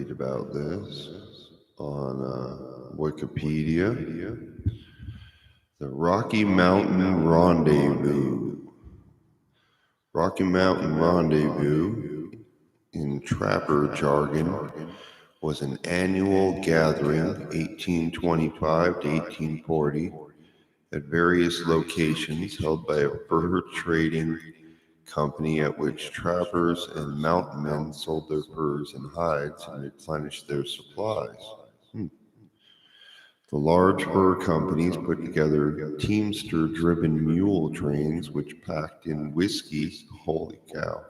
read about this on Wikipedia. The Rocky Mountain Rendezvous. Rocky Mountain Rendezvous, in trapper jargon, was an annual gathering, 1825 to 1840, at various locations held by a fur trading company at which trappers and mountain men sold their furs and hides and replenished their supplies. The large fur companies put together teamster-driven mule trains which packed in whiskey, holy cow,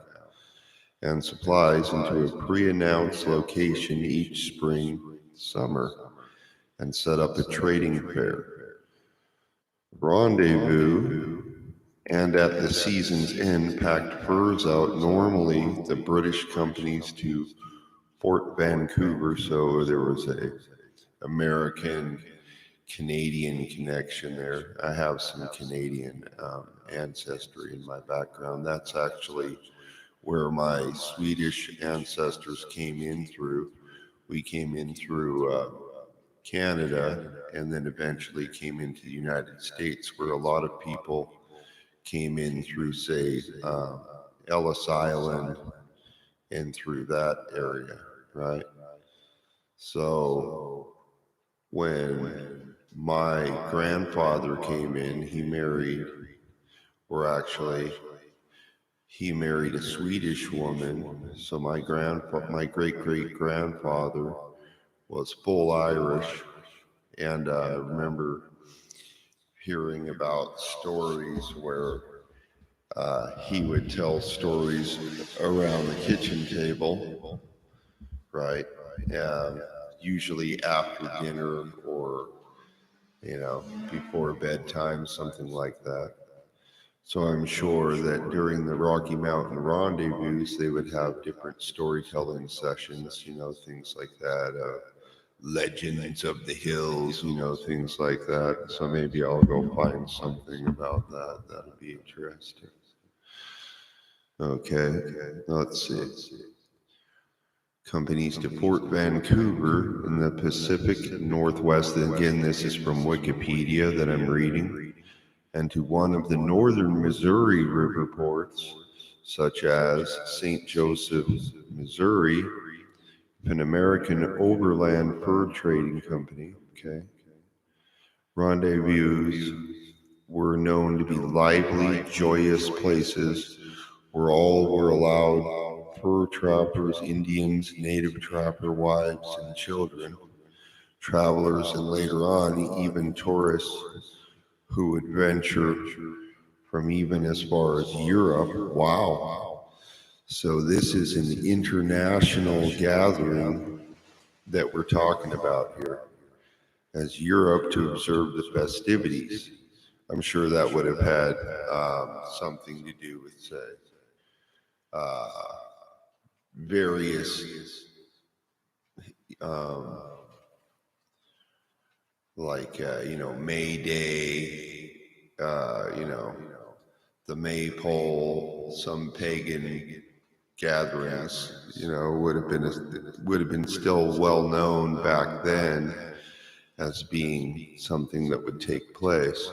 and supplies into a pre-announced location each spring, summer, and set up a trading fair. Rendezvous, and at the season's end packed furs out, normally the British companies, to Fort Vancouver, so there was a American Canadian connection there. I have some Canadian ancestry in my background. That's actually where my Swedish ancestors came in through. We came in through Canada and then eventually came into the United States, where a lot of people came in through, say, Ellis Island and through that area, right? So when my grandfather came in, he married a Swedish woman. So my great-great-grandfather was full Irish, and I remember hearing about stories where he would tell stories around the kitchen table, right? Usually after dinner or, before bedtime, something like that. So I'm sure that during the Rocky Mountain Rendezvous, they would have different storytelling sessions, things like that. Legends of the Hills, things like that. So maybe I'll go find something about that. That'll be interesting. Okay, let's see. Companies to Fort Vancouver in the Pacific Northwest. Again, this is from Wikipedia that I'm reading. And to one of the northern Missouri river ports, such as St. Joseph, Missouri, an American overland fur trading company. Okay. Rendezvous were known to be lively, joyous places where all were allowed: fur trappers, Indians, native trapper wives and children, travelers, and later on, even tourists who would venture from even as far as Europe. Wow. So this is an international gathering that we're talking about here, as Europe to observe the festivities. I'm sure that would have had something to do with, say, various May Day, the Maypole, some pagan gatherings, would have been still well known back then as being something that would take place.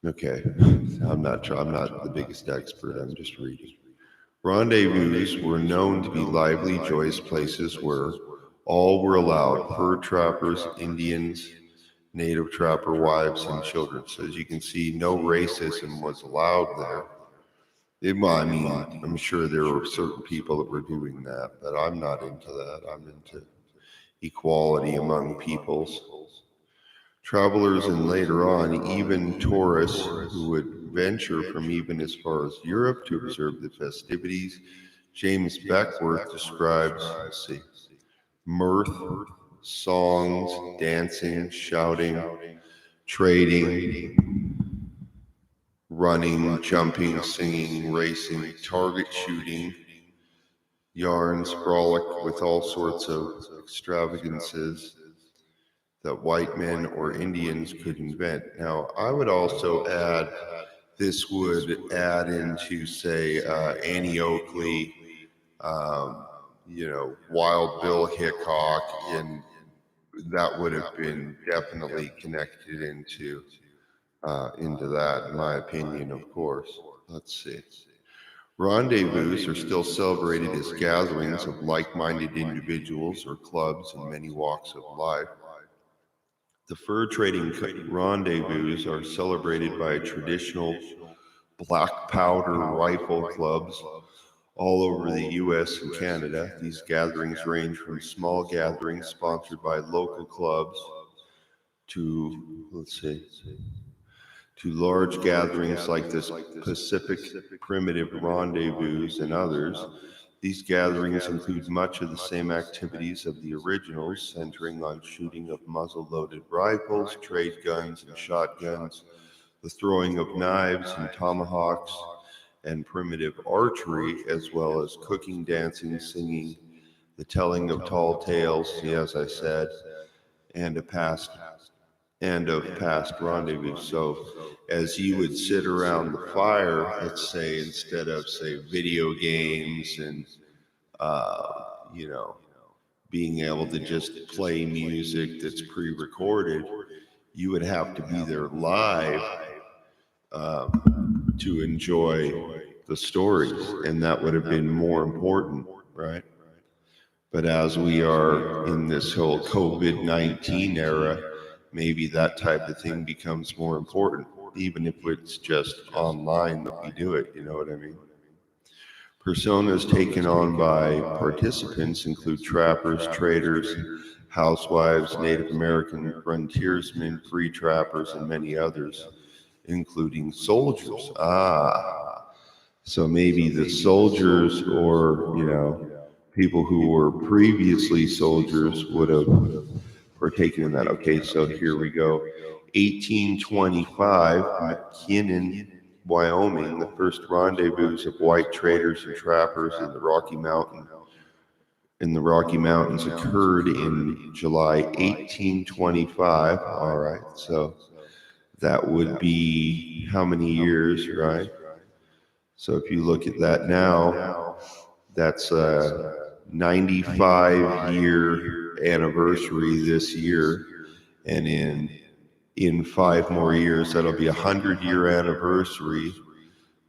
Okay, I'm not the biggest expert. I'm just reading. Rendezvous were known to be lively, joyous places where all were allowed: fur trappers, Indians, native trapper wives, and children. So as you can see, no racism was allowed there. I'm sure there were certain people that were doing that, but I'm not into that. I'm into equality among peoples. Travelers, and later on, even tourists who would venture from even as far as Europe to observe the festivities. James Beckworth describes, mirth, songs, dancing, shouting, trading, running, jumping, singing, racing, target shooting, yarns, frolic with all sorts of extravagances that white men or Indians could invent. Now, I would also add, this would add into, say, Annie Oakley, Wild Bill Hickok, and that would have been definitely connected into that, in my opinion, of course. Let's see. Rendezvous are still celebrated as gatherings of like-minded individuals or clubs in many walks of life. The fur trading rendezvous are celebrated by traditional black powder rifle clubs all over the US and Canada. These gatherings range from small gatherings sponsored by local clubs to, to large gatherings like this Pacific Primitive Rendezvous and others. These gatherings include much of the same activities of the originals, centering on shooting of muzzle-loaded rifles, trade guns and shotguns, the throwing of knives and tomahawks, and primitive archery, as well as cooking, dancing, singing, the telling of tall tales, as I said, and of past rendezvous. So as you would sit around the fire, let's say, instead of, say, video games and being able to just play music that's pre-recorded, you would have to be there live to enjoy the stories, and that would have been more important, right? But as we are in this whole COVID-19 era, maybe that type of thing becomes more important, even if it's just online that we do it, you know what I mean? Personas taken on by participants include trappers, traders, housewives, Native American frontiersmen, free trappers, and many others, including soldiers. So maybe the soldiers, or people who were previously soldiers, would have partaken in that. Okay, so here we go. 1825, McKinnon, Wyoming, the first rendezvous of white traders and trappers in the Rocky Mountains occurred in July 1825. All right, so that would be how many years, right? So if you look at that now, that's a 95-year anniversary this year, and in 5 more years, that'll be a 100-year anniversary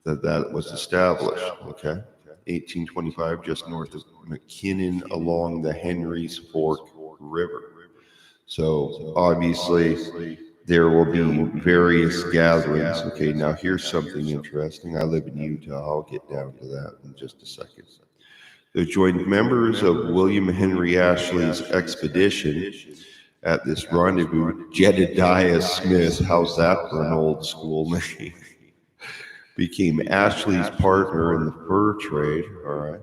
that was established. Okay, 1825, just north of McKinnon, along the Henry's Fork River. So obviously, there will be various gatherings. Okay, now here's something interesting. I live in Utah. I'll get down to that in just a second. They joined members of William Henry Ashley's expedition at this rendezvous. Jedediah Smith, how's that for an old school name? Became Ashley's partner in the fur trade. All right.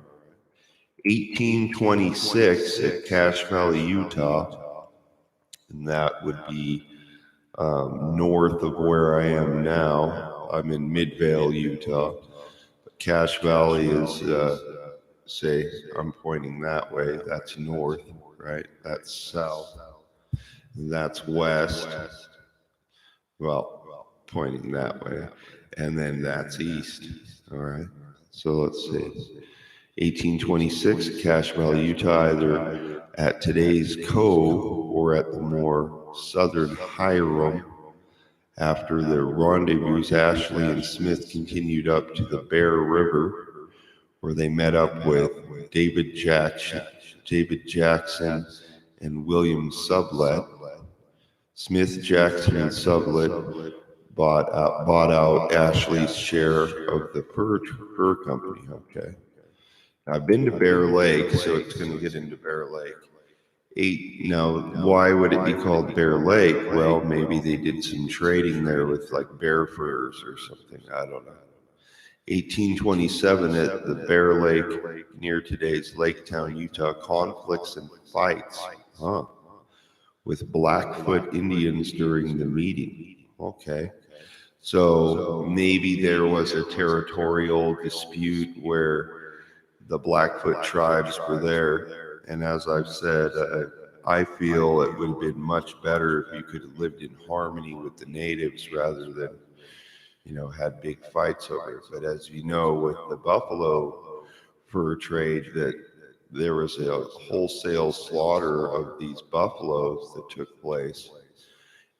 1826 at Cache Valley, Utah, and that would be north of where I am now. I'm in Midvale, Utah. But Cache Valley is, say, I'm pointing that way. That's north, right? That's south. That's west. Well, pointing that way. And then that's east. All right. So let's see. 1826, Cache Valley, Utah, either at today's Cove or at the more southern Hiram. After the rendezvous, Ashley and Smith continued up to the Bear River, where they met up with David Jackson and William Sublette. Smith, Jackson, and Sublette bought out Ashley's share of the fur company. Okay. I've been to Bear Lake, so it's going to get into Bear Lake. Now, why would it be called Bear Lake? Well, maybe they did some trading there with like bear furs or something. I don't know. 1827 at the Bear Lake near today's Lake Town, Utah, conflicts and fights with Blackfoot Indians during the meeting. Okay. So maybe there was a territorial dispute where the Blackfoot tribes were there. And as I've said, I feel it would have been much better if you could have lived in harmony with the natives rather than, had big fights over it. But as you know, with the buffalo fur trade, that there was a wholesale slaughter of these buffaloes that took place,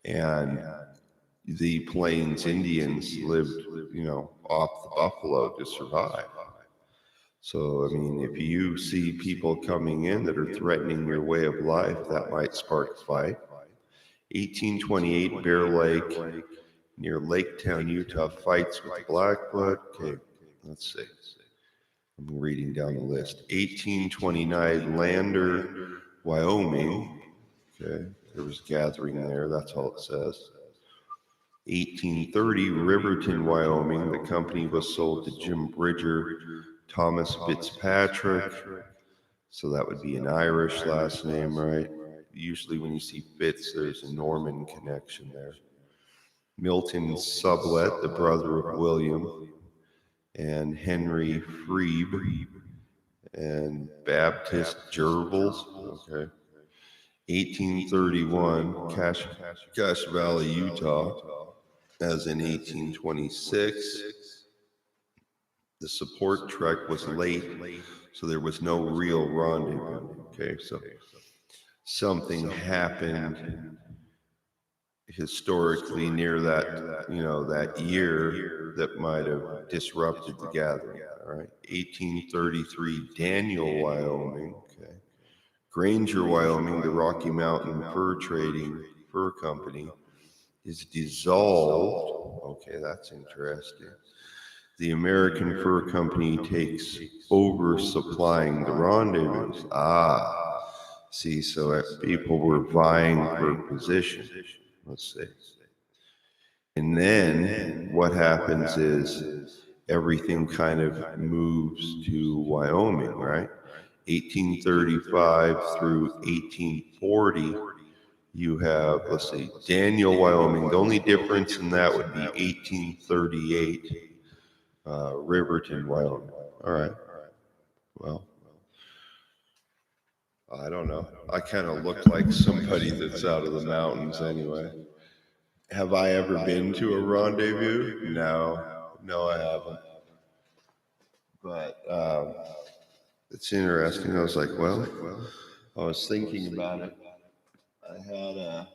and the Plains Indians lived, off the buffalo to survive. So, I mean, if you see people coming in that are threatening your way of life, that might spark a fight. 1828, Bear Lake, near Lake Town, Utah, fights with Blackfoot. Okay, let's see. I'm reading down the list. 1829, Lander, Wyoming. Okay, there was gathering there. That's all it says. 1830, Riverton, Wyoming. The company was sold to Jim Bridger, Thomas Fitzpatrick. So that would be an Irish last name, right? Usually when you see Fitz, there's a Norman connection there. Milton Sublette, the brother of William, and Henry Freeb, and Baptist Gerbils. Okay. 1831, Cache Valley, Utah, as in 1826. The support trek was late, so there was no real rendezvous. Okay, so something happened historically near that, that year that might have disrupted the gathering. All right, 1833, Daniel, Wyoming. Okay, Granger, Wyoming, the Rocky Mountain Fur Company is dissolved. Okay, that's interesting. The American Fur Company takes over supplying the rendezvous. See, so people were vying for position. Let's see. And then what happens is everything kind of moves to Wyoming, right? 1835 through 1840, you have, let's see, Daniel, Wyoming. The only difference in that would be 1838. Riverton, Wyoming. All right. Well, I don't know. I kind of look like somebody that's out of the mountains anyway. Have I ever been to a rendezvous? No, I haven't. But it's interesting. I was like, well, I was thinking about it. I had a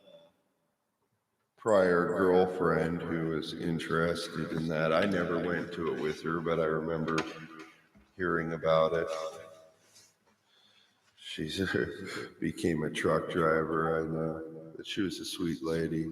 prior girlfriend who was interested in that. I never went to it with her, but I remember hearing about it. She became a truck driver. I know, but she was a sweet lady.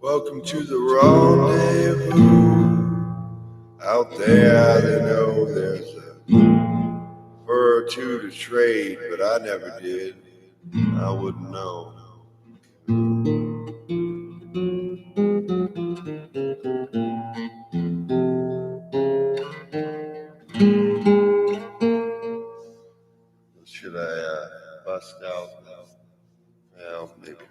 Welcome to the rendezvous. Out there, they know there's a fur or two to trade, but I never did. I wouldn't know. Should I bust out? Well, maybe not.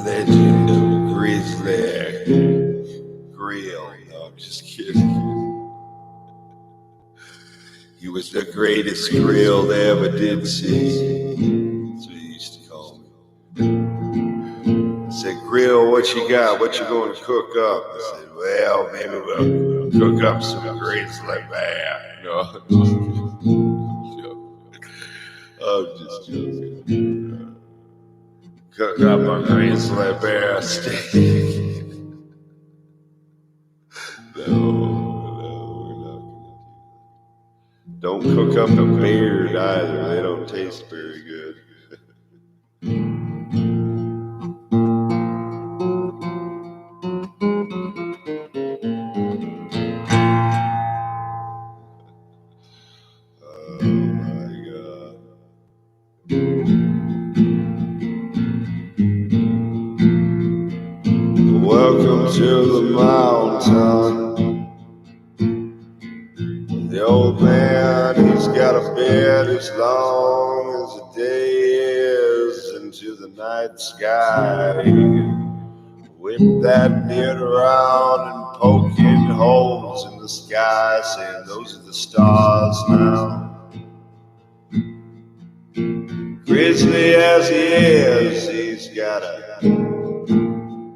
legend of Grizzly Grill. No, I'm just kidding. He was the greatest grill they ever did see. That's what he used to call me. I said, Grill, what you got? What you going to cook up? I said, well, maybe we'll cook up some grizzly bear. No, I'm just joking. Cook up a grizzly bear steak. No, we're not. Don't cook up a beard either. They don't taste very good. Oh my God. Welcome to the mountain. The old man, he's got a beard as long as the day is into the night sky. He can whip that beard around and poking holes in the sky, saying those are the stars now. Grizzly as he is, he's got a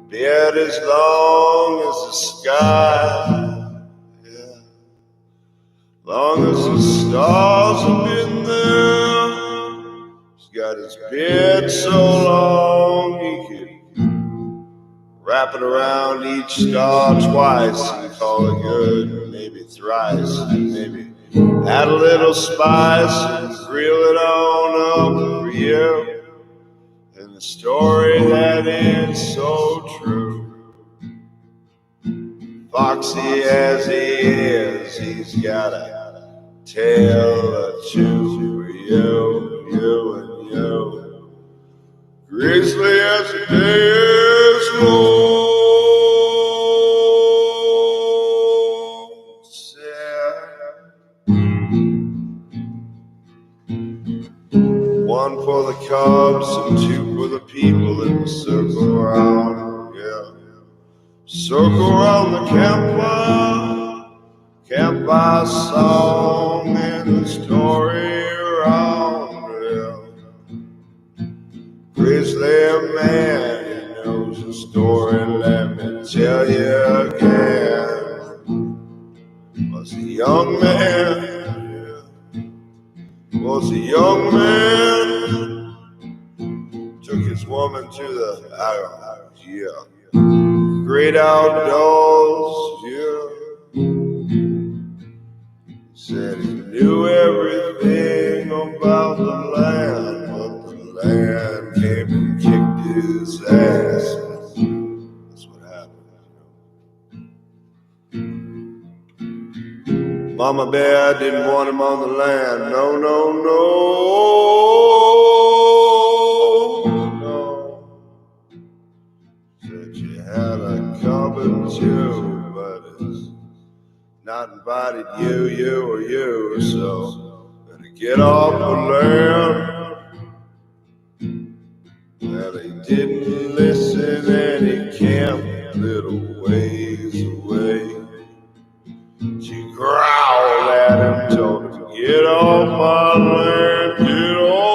beard as long as the sky. Yeah. Long as the stars have been there, he's got his beard so long he could wrap it around each star twice and call it good, maybe thrice, maybe add a little spice and grill it on up for you. And the story that is so true. Foxy as he is, he's got a tale or two for you and you. Grizzly as the day is long. One for the cubs and two for the people that will circle around, yeah. Circle around the campfire song and the story around, yeah. Grizzly man, he knows the story, let me tell you again. Was a young man, yeah. Was a young man, took his woman to the, yeah, great outdoors, yeah. Said he knew everything about the land, but the land came and kicked his ass. That's what happened, you know. Mama Bear didn't want him on the land, no, no, no, no. Said you had a cupboard too, but it's not invited you or you, so better get off the land. Well, he didn't listen and he camped little ways away. She growled at him, told him, get off my land, get off.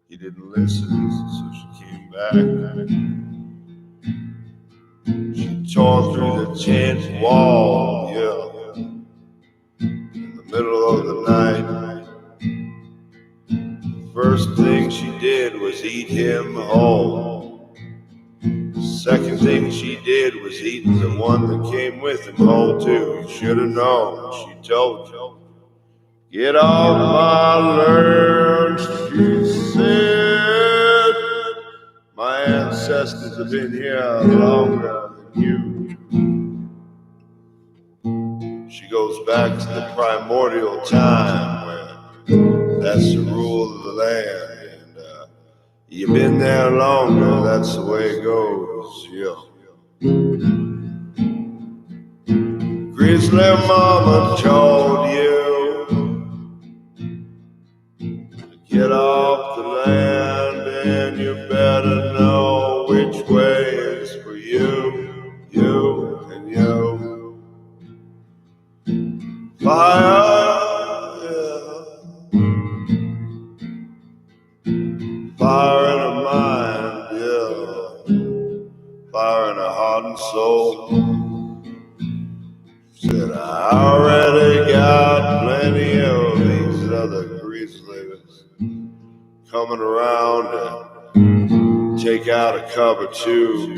He didn't listen, so she came back. She tore through the tent wall, yeah, in the middle of the night. First thing she did was eat him whole. Second thing she did was eat the one that came with him whole too. You should have known, she told you. Get off my land, she said. My ancestors have been here longer than you. She goes back to the primordial time where that's the rule of the land. And you've been there longer, that's the way it goes, yeah. Grizzly mama told you to get off the land man, you better know which way is for you, you and you. Fire, yeah. Fire in a mind, yeah. Fire in a heart and soul. Said I already got plenty of these other grizzlies coming around to take out a cup or two.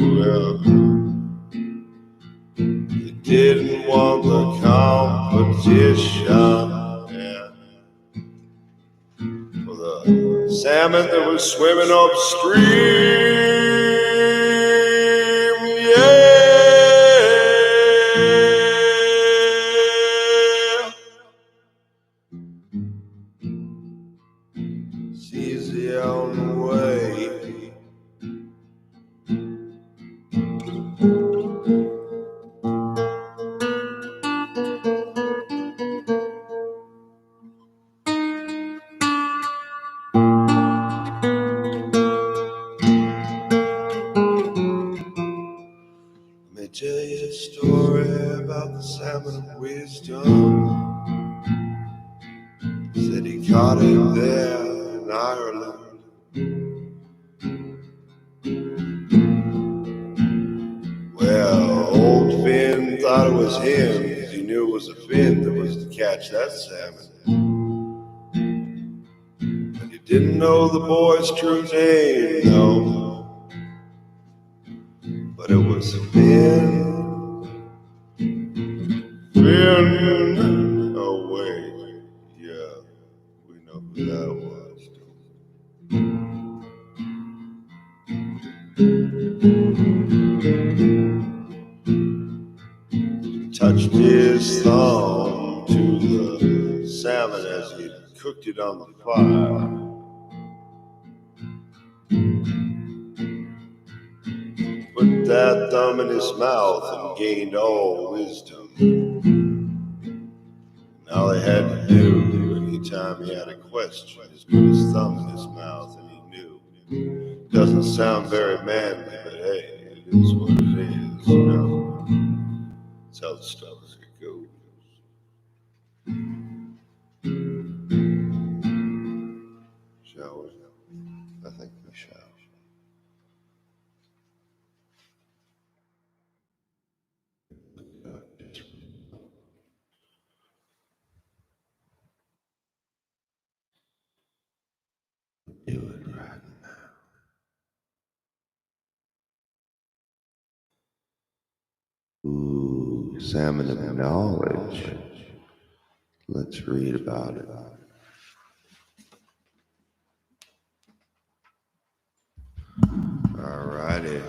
They didn't want the competition. Yeah. For the salmon that was swimming upstream. Yeah. It's easy on the way. Let me tell you a story about the salmon of wisdom. Said he caught it there in Ireland. Well, old Finn thought it was him, because he knew it was a Finn that was to catch that salmon. But he didn't know the boy's true name, no. But it was Finn. Finn. Oh, wait. Yeah, we know who that was. Touched his thumb to the salmon as he cooked it on the fire. Put that thumb in his mouth and gained all wisdom. And all he had to do anytime he had a question is put his thumb in his mouth and he knew. Doesn't sound very manly, but hey, it is what it is, you know. That's how the story goes. Shall we? I think we shall. Do it right now. Ooh, salmon of knowledge. Let's read about it. All righty.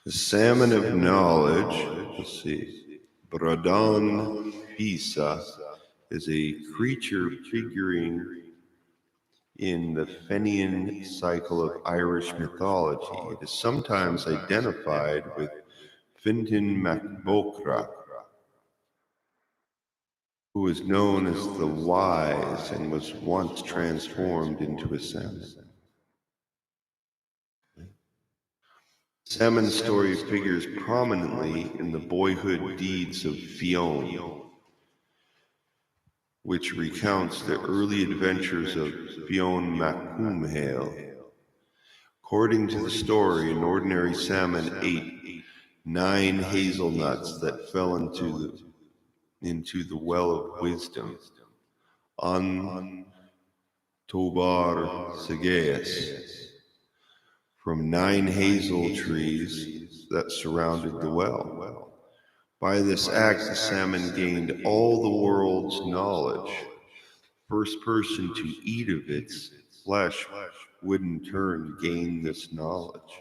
The salmon of knowledge, let's see, Bradon Pisa, is a creature figuring in the Fenian cycle of Irish mythology. It is sometimes identified with Fintan MacBocra, who is known as the Wise and was once transformed into a salmon. Salmon story figures prominently in the boyhood deeds of Fionn, which recounts the early adventures of Fionn MacCumhail. According to the story, an ordinary salmon ate 9 hazelnuts that fell into the well of wisdom on Tobar Sagaeus from 9 hazel trees that surrounded the well. By this act, the salmon gained all the world's knowledge. First person to eat of its flesh would in turn gain this knowledge.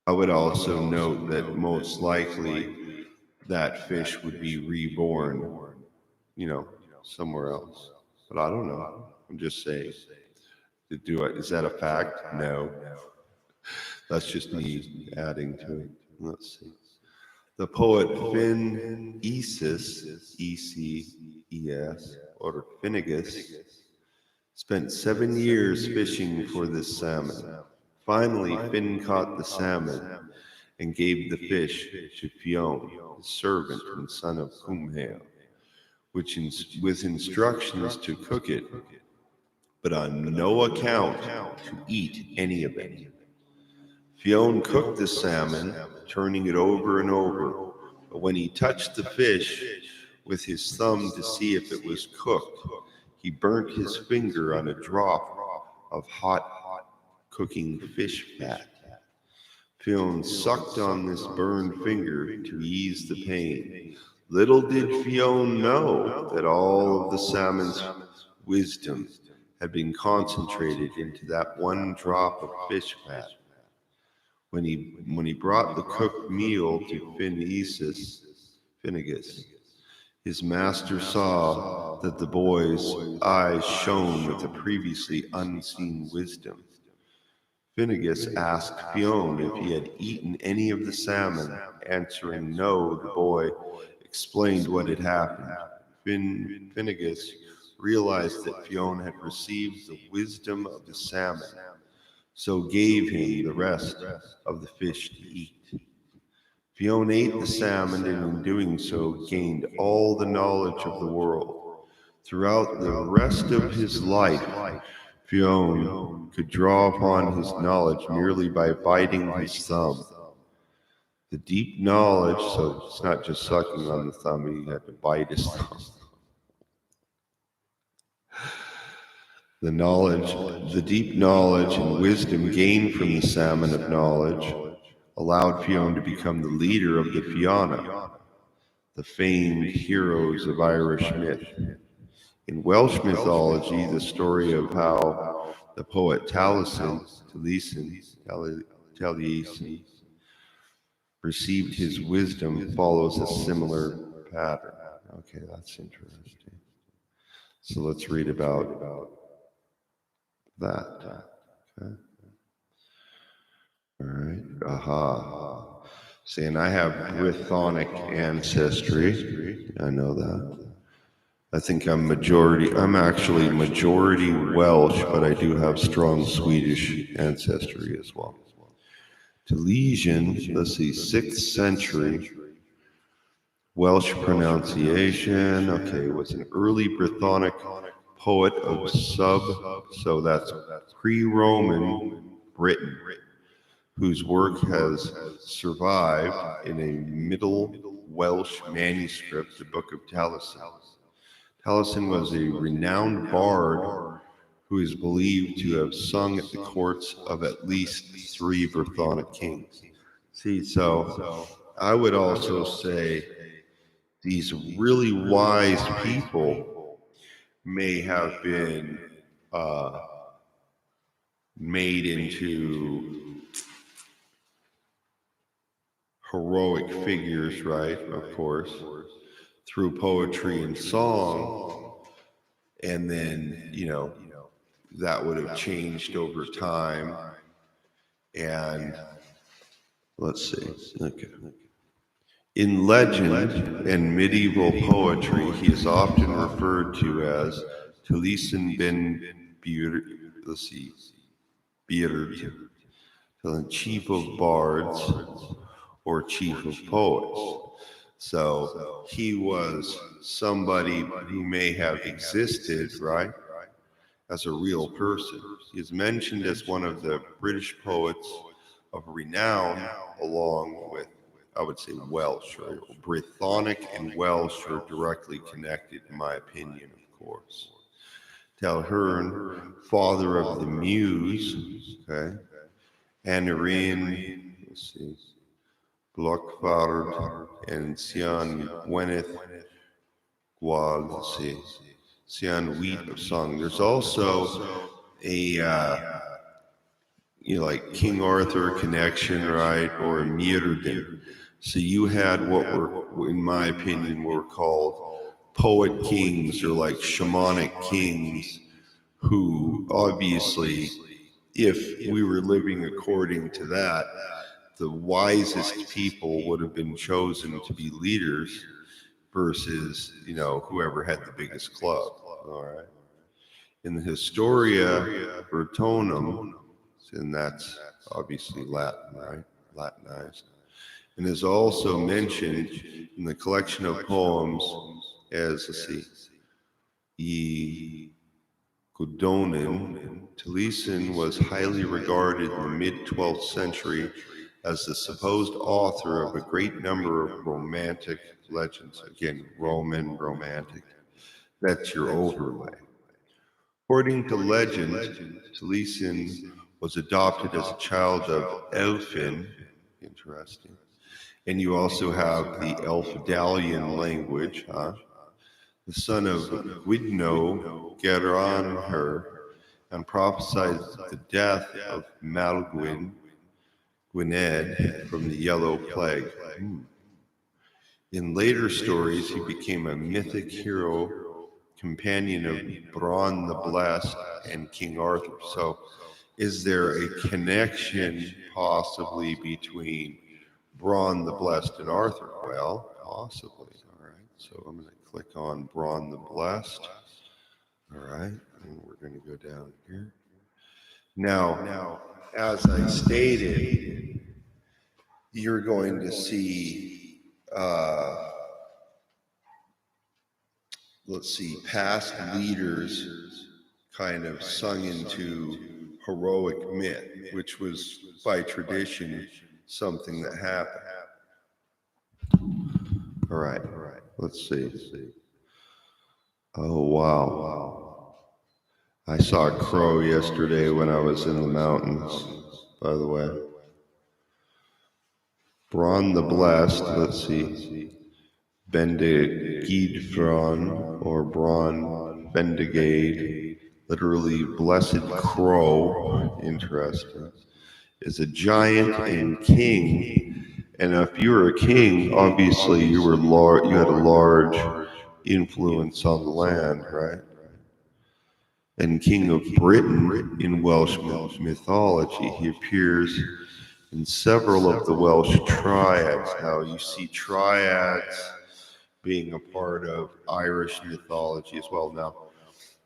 I would also note that most likely that fish would be reborn, somewhere else. But I don't know. I'm just saying. Is that a fact? No. That's just me adding to it. Let's see. The poet Finn Eces, E-C-E-S, or Finnegas, Spent 7 years fishing for this salmon. Finally, Finn caught the salmon and gave the fish to Fionn, his servant and son of Cumhale, with instructions to cook it, but on no account to eat any of it. Fionn cooked the salmon, turning it over and over, but when he touched the fish with his thumb to see if it was cooked, he burnt his finger on a drop of hot cooking fish fat. Fionn sucked on this burned finger to ease the pain. Little did Fionn know that all of the salmon's wisdom had been concentrated into that one drop of fish fat. When he brought the cooked meal to Finnegas, his master saw that the boy's eyes shone with a previously unseen wisdom. Finnegas asked Fionn if he had eaten any of the salmon. Answering no, the boy explained what had happened. Finnegas realized that Fionn had received the wisdom of the salmon, so gave him the rest of the fish to eat. Fionn ate the salmon, and in doing so gained all the knowledge of the world. Throughout the rest of his life, Fionn could draw upon his knowledge merely by biting his thumb. The deep knowledge, so it's not just sucking on the thumb, he had to bite his thumb. The deep knowledge and wisdom gained from the salmon of knowledge allowed Fionn to become the leader of the Fianna, the famed heroes of Irish myth. In Welsh mythology, the story of how the poet Taliesin received his wisdom follows a similar pattern. Okay, that's interesting. So let's read about that. Okay. All right. Aha. Saying I have Brythonic ancestry. I know that. I think I'm actually majority Welsh, but I do have strong Swedish ancestry as well. Taliesin, let's see, 6th century Welsh pronunciation. Okay, was an early Brythonic poet of so that's pre-Roman Britain, whose work has survived in a Middle Welsh manuscript, the Book of Taliesin. Taliesin was a renowned bard who is believed to have sung at the courts of at least 3 Brythonic kings. See, so I would also say these really wise people may have been made into heroic figures, right? Of course, through poetry and song, and then, that would have changed over time. And let's see, okay. In legend and medieval poetry, he is often referred to as Taliesin ben Beard, the chief of bards or chief of poets. So he was somebody who may have existed, right, as a real person. He is mentioned as one of the British poets of renown, along with, I would say, Welsh, or Brythonic and Welsh are directly connected, in my opinion, of course. Talhern, father of the Muse, okay, Aneurin, let's see, Blockfard, and Sian Weneth Gwag, let's see, Sian Wheat of Song. There's also a like King Arthur connection, right, or a Myrddin. So you had what were, in my opinion, were called poet kings, or like shamanic kings, who obviously, if we were living according to that, the wisest people would have been chosen to be leaders versus, whoever had the biggest club. All right. In the Historia Britonum, and that's obviously Latin, right? Latinized, and is also mentioned in the collection of poems as, let's see, E. Gudonin. Taliesin was highly regarded in the mid-12th century as the supposed author of a great number of romantic legends. Again, Roman romantic. That's your overlay. According to legend, Taliesin was adopted as a child of Elfin. Interesting. And you also have the Elfdalian language, the son of Gwydno Geranher, and prophesied the death of Gwynedd from the Yellow Plague. In later stories, he became a mythic hero, companion of Bronn the Blessed and King Arthur. So, is there a connection possibly between Bronn the Blessed and Arthur? Well, possibly. All right. So I'm going to click on Bronn the Blessed. All right. And we're going to go down here. Now, as I stated, you're going to see, let's see, past leaders kind of sung into heroic myth, which was by tradition something that happened. All right, let's see. Oh, wow. I saw a crow yesterday when I was in the mountains, by the way. Bronn the Blessed, let's see. Bendigeidfron, or Bronn Bendigade, literally blessed crow, interesting, is a giant and king. And if you were a king, obviously you had a large influence on the land, right? And King of Britain in Welsh mythology. He appears in several of the Welsh triads. Now you see triads being a part of Irish mythology as well. Now,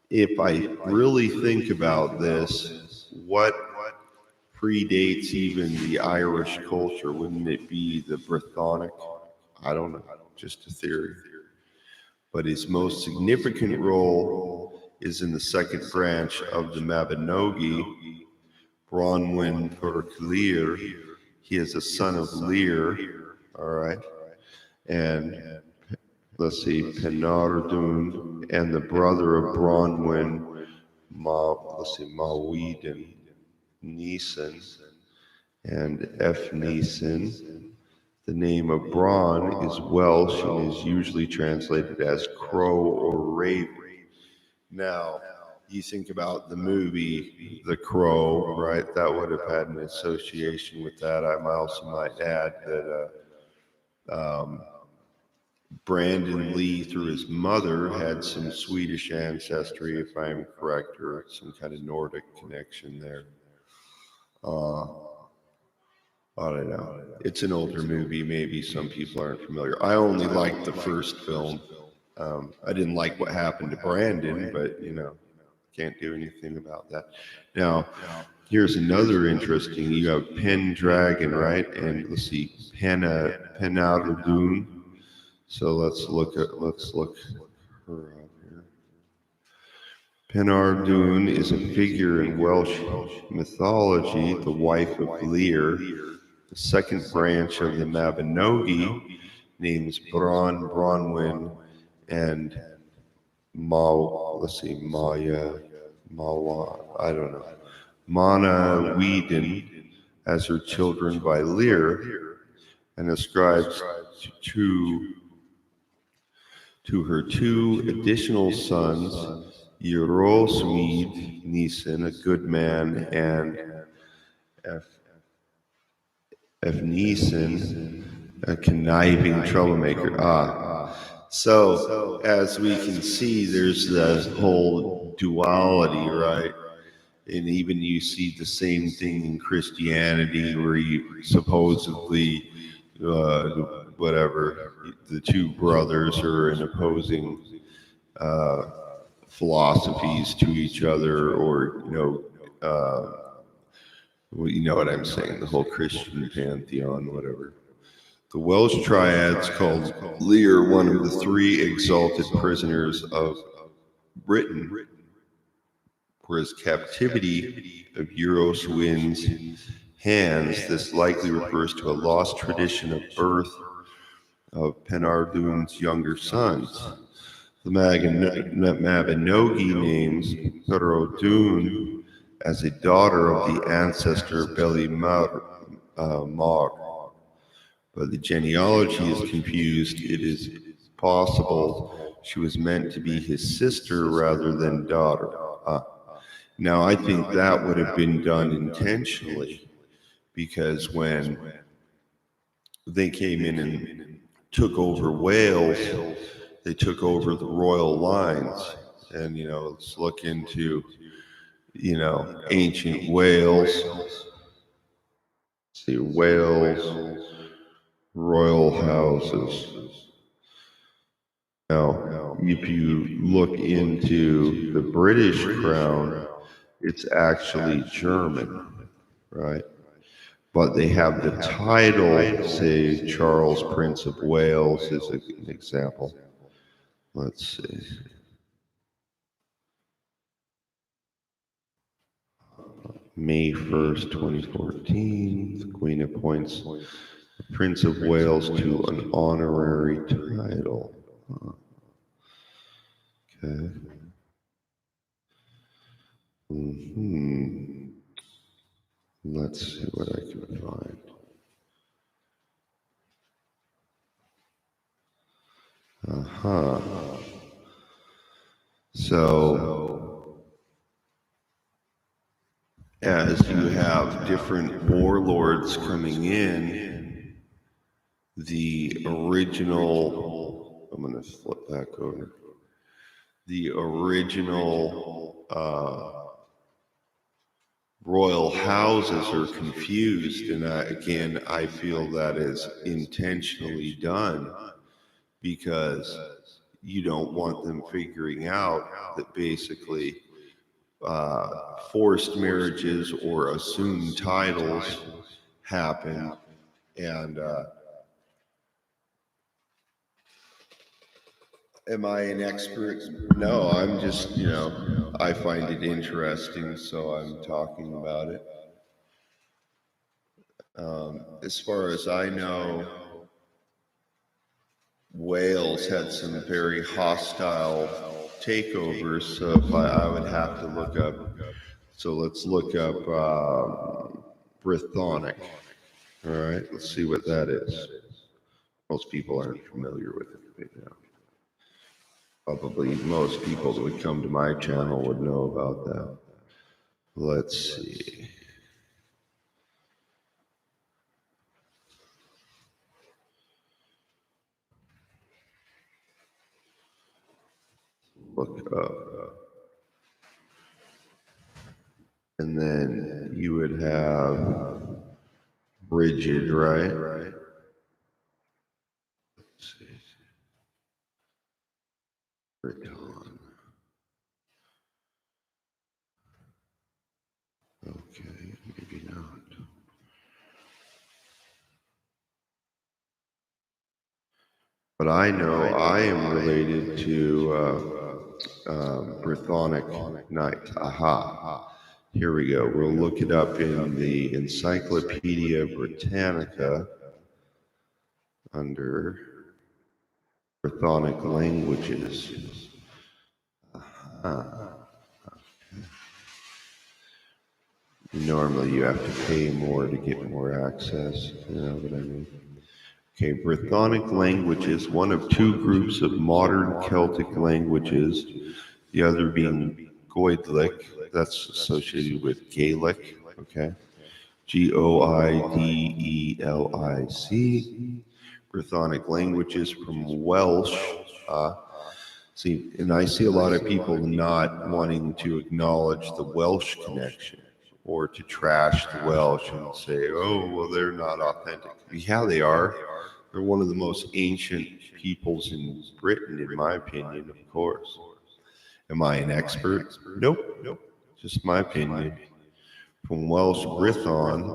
if I really think about this, what predates even the Irish culture? Wouldn't it be the Brythonic? I don't know, just a theory. But his most significant role is in the second branch of the Mabinogi, Bronwyn Lear. He is a son of Lear, all right? And let's see, Penardun, and the brother of Bronwyn, Maweden Neeson, and Neeson. The name of Bronn is Welsh and is usually translated as crow or raven. Now, you think about the movie The Crow, right? That would have had an association with that. I also might add that Brandon Lee, through his mother, had some Swedish ancestry, if I'm correct, or some kind of Nordic connection there. I don't know. It's an older movie. Maybe some people aren't familiar. I only liked the first film. I didn't like what happened to Brandon, but, can't do anything about that. Now, here's another interesting. You have Pendragon, right? And let's see, Penardun. So let's look her up here. Penardun is a figure in Welsh mythology, the wife of Lear. The second branch of the Mabinogi names Bronwyn, and Mana Whedon as her children by Lear, and ascribes to her two additional sons, Eurosweed Neeson, a good man, and Neeson, a conniving troublemaker. So as we can see, there's that whole duality, right? And even you see the same thing in Christianity, where you supposedly, the two brothers are in opposing philosophies to each other, or well, you know what I'm saying, the whole Christian pantheon, whatever. The Welsh triads called Lear one of the three exalted prisoners of Britain, for his captivity of Euroswin's hands. This likely refers to a lost tradition of birth of Penardun's younger sons. The Mabinogi names Perodun as a daughter of the ancestor Beli Mar, but the genealogy is confused. It is possible she was meant to be his sister rather than daughter. Now, I think that would have been done intentionally, because when they came in and took over Wales, they took over the royal lines. And, let's look into, ancient Wales. See, Wales, royal houses. Now, if you look into the British crown, it's actually German, right? But they have the title, say, Charles, Prince of Wales is an example. Let's see. May 1st, 2014, the Queen appoints the Prince of Wales to an honorary title. Okay. Let's see what I can find. So, as you have different warlords coming in, the original, I'm going to flip back over, the original royal houses are confused, and I feel that is intentionally done, because you don't want them figuring out that basically forced marriages or assumed titles happen. And am I an expert? No, I'm just, I find it interesting, so I'm talking about it. As far as I know, Wales had some very hostile takeovers, so I would have to look up. So let's look up Brythonic. All right, let's see what that is. Most people aren't familiar with it right now. Probably most people that would come to my channel would know about that. Let's see. Look up. And then you would have Brigid, right? Let's see. Briton. Okay, maybe not. But I know I am related to Brythonic Knight. Aha. Here we go. We'll look it up in the Encyclopedia Britannica under Brythonic languages. Normally you have to pay more to get more access, you know what I mean? Okay, Brythonic languages, one of two groups of modern Celtic languages, the other being Goidelic, that's associated with Gaelic, okay? Goidelic. Brythonic languages from Welsh. See, and I see a lot of people not wanting to acknowledge the Welsh connection, or to trash the Welsh and say, oh, well, they're not authentic. Yeah, they are. They're one of the most ancient peoples in Britain, in my opinion, of course. Am I an expert? Nope. Just my opinion. From Welsh Briton,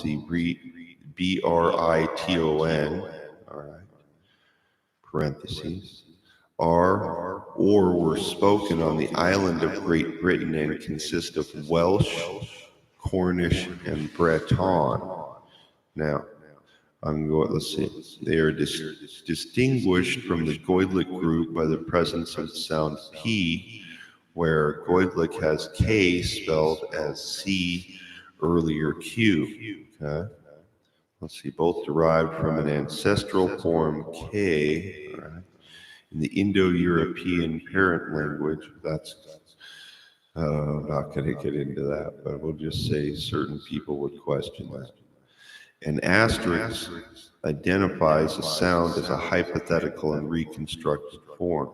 see Briton, all right, parentheses, are or were spoken on the island of Great Britain and consist of Welsh, Cornish, and Breton. Now, I'm going, let's see, they are distinguished from the Goidlic group by the presence of the sound P, where Goidlic has K spelled as C, earlier Q. Okay? Let's see, both derived from an ancestral form K, all right, in the Indo-European parent language. That's I'm not going to get into that, but we'll just say certain people would question that. An asterisk identifies a sound as a hypothetical and reconstructed form.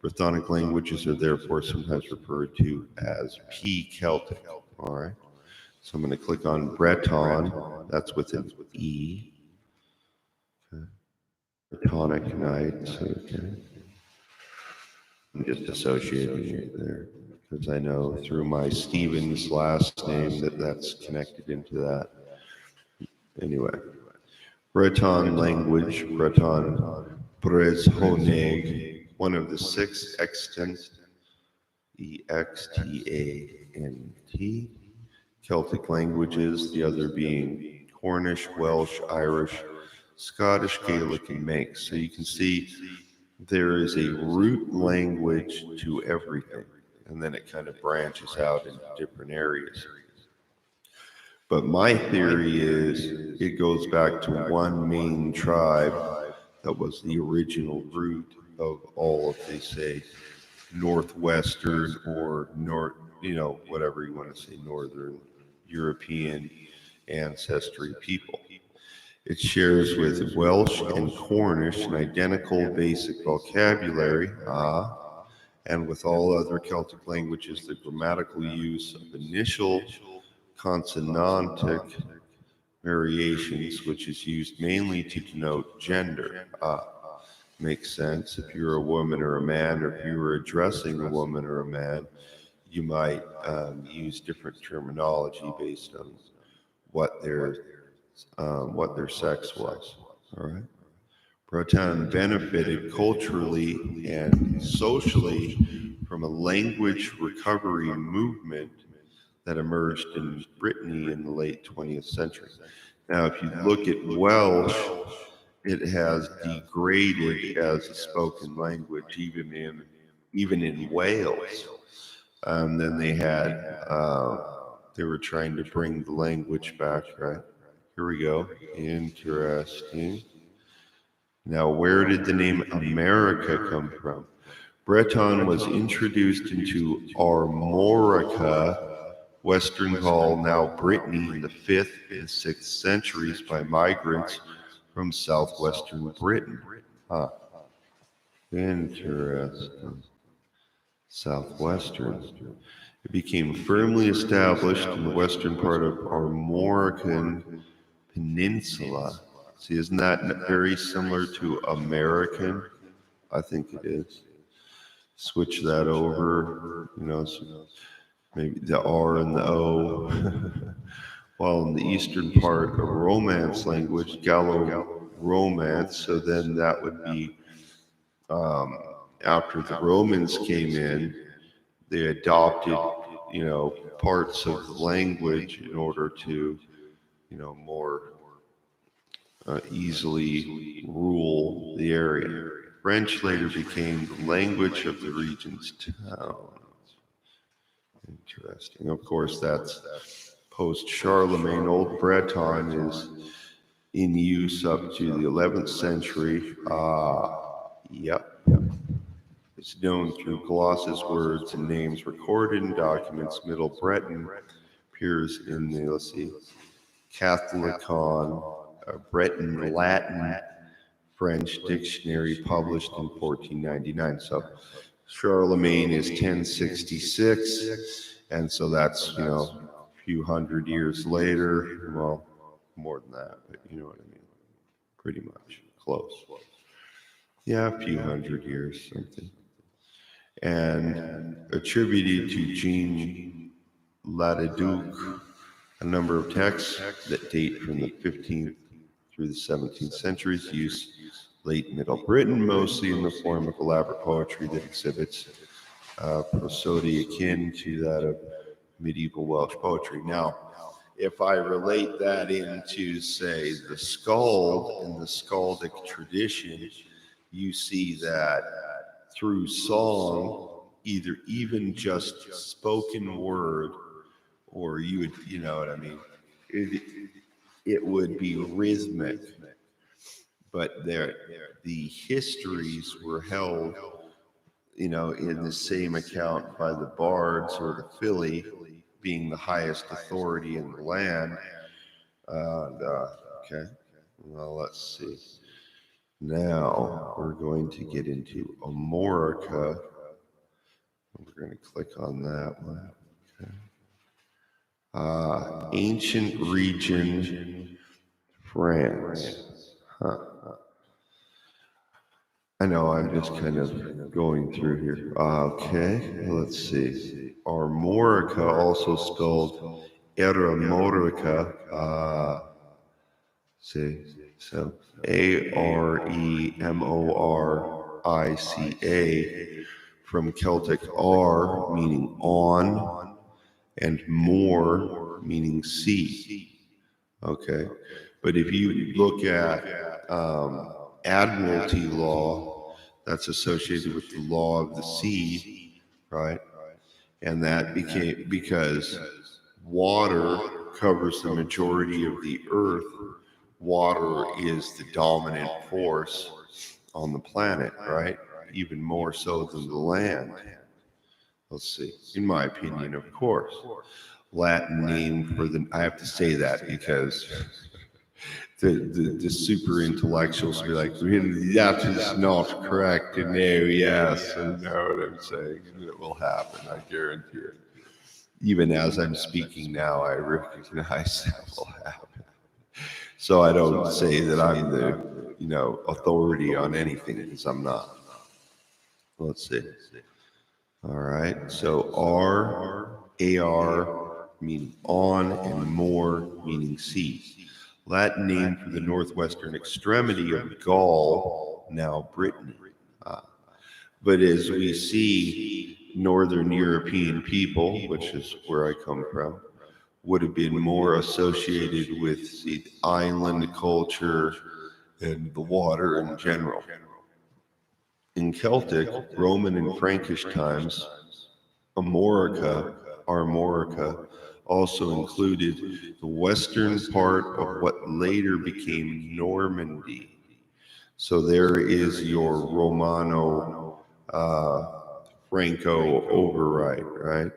Brythonic languages are therefore sometimes referred to as P-Celtic. All right. So I'm going to click on Breton. That's with an E. Okay. Brythonic Knights. Okay. I'm just associating it there because I know through my Stevens last name that that's connected into that. Anyway, Breton language, Breton Brezhoneg, one of the 6 extant EXTANT Celtic languages, the other being Cornish, Welsh, Irish, Scottish, Gaelic, and Manx. So you can see there is a root language to everything, and then it kind of branches out into different areas. But my theory is it goes back to one main tribe that was the original root of all of, they say, Northwestern or North, whatever you want to say, Northern European ancestry people. It shares with Welsh and Cornish an identical basic vocabulary, and with all other Celtic languages, the grammatical use of initial consonantic variations, which is used mainly to denote gender. Makes sense. If you're a woman or a man, or if you were addressing a woman or a man, you might use different terminology based on what their sex was. All right. Breton benefited culturally and socially from a language recovery movement that emerged in Brittany in the late 20th century. Now, if you look at Welsh, it has degraded as a spoken language, even in Wales. Then they were trying to bring the language back, right? Here we go. Interesting. Now, where did the name America come from? Breton was introduced into Armorica, Western Gaul, now Brittany, in the 5th and 6th centuries by migrants from southwestern Britain. Interesting. Southwestern. It became firmly established in the western part of Armorican Peninsula. See, isn't that very similar to American? I think it is. Switch that over, so maybe the R and the O. While in the eastern part of Romance language, Gallo-Romance, so then that would be after the Romans came in, they adopted, parts of the language in order to, more easily rule the area. French later became the language of the region's town. Interesting. Of course, that's post-Charlemagne. Old Breton is in use up to the 11th century. Yep. It's known through glosses, words, and names recorded in documents. Middle Breton appears in the, Catholicon, Breton Latin French dictionary published in 1499. So Charlemagne is 1066, and so that's, a few hundred years later. Well, more than that, but you know what I mean. Pretty much close. Yeah, a few hundred years, something. and attributed to Jean Latiduc. A number of texts that date from the 15th through the 17th centuries use late Middle Britain, mostly in the form of elaborate poetry that exhibits prosody akin to that of medieval Welsh poetry. Now, if I relate that into, say, the Skald and the Skaldic tradition, you see that through song, either even just spoken word, or you would, you know what I mean? It would be rhythmic, but the histories were held, you know, in the same account by the Bards or the Filly being the highest authority in the land. Okay, well, let's see. Now we're going to get into Amorica. We're going to click on that one. Okay. Ancient region, France. Huh. I know, I'm just kind of going through here. Okay, let's see. Armorica, also spelled Eremorica. See, so Aremorica, from Celtic ar, meaning on, and more, meaning sea. Okay, but if you look at admiralty law, that's associated with the law of the sea, right? And that became because water covers the majority of the earth. Water is the dominant force on the planet, right? Even more so than the land. Let's see. In my opinion, of course. Latin name for the, I have to say that because the super intellectuals be like, that is not correct. No, yes, and know what I'm saying. And it will happen, I guarantee it. Even as I'm speaking now, I recognize that will happen. So I don't say that I'm the, you know, authority on anything, because I'm not. Let's see. All right. So AR meaning on, and more meaning sea. Latin name for the northwestern extremity of Gaul, now Britain. But as we see, Northern European people, which is where I come from, would have been more associated with the island culture and the water in general. In Celtic, Roman, and Frankish times, Armorica also included the western part of what later became Normandy. So there is your Romano Franco override, right?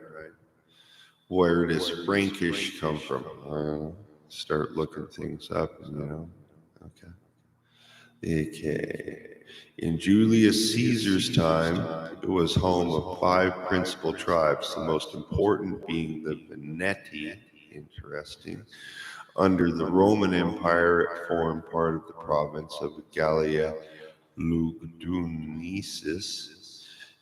Where does Frankish come from? Start looking things up, you know. Okay. In Julius Caesar's time, it was home of 5 principal tribes, the most important being the Veneti. Interesting. Under the Roman Empire, it formed part of the province of Gallia Lugdunensis.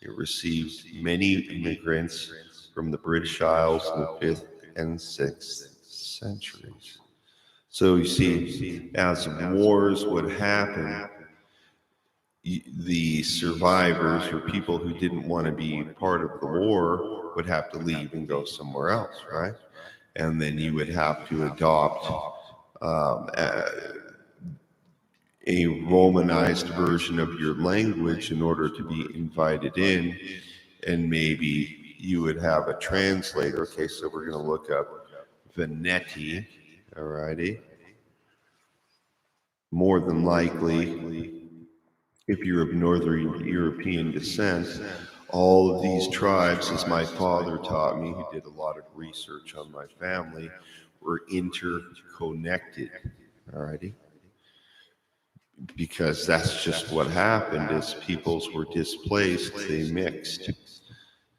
It received many immigrants from the British Isles in the 5th and 6th centuries. So you see, as wars would happen, the survivors or people who didn't want to be part of the war would have to leave and go somewhere else, right? And then you would have to adopt a Romanized version of your language in order to be invited in, and maybe you would have a translator. Okay, so we're going to look up Veneti, alrighty. More than likely, if you're of Northern European descent, all of these tribes, as my father taught me, he did a lot of research on my family, were interconnected, alrighty? Because that's just what happened. As peoples were displaced, they mixed.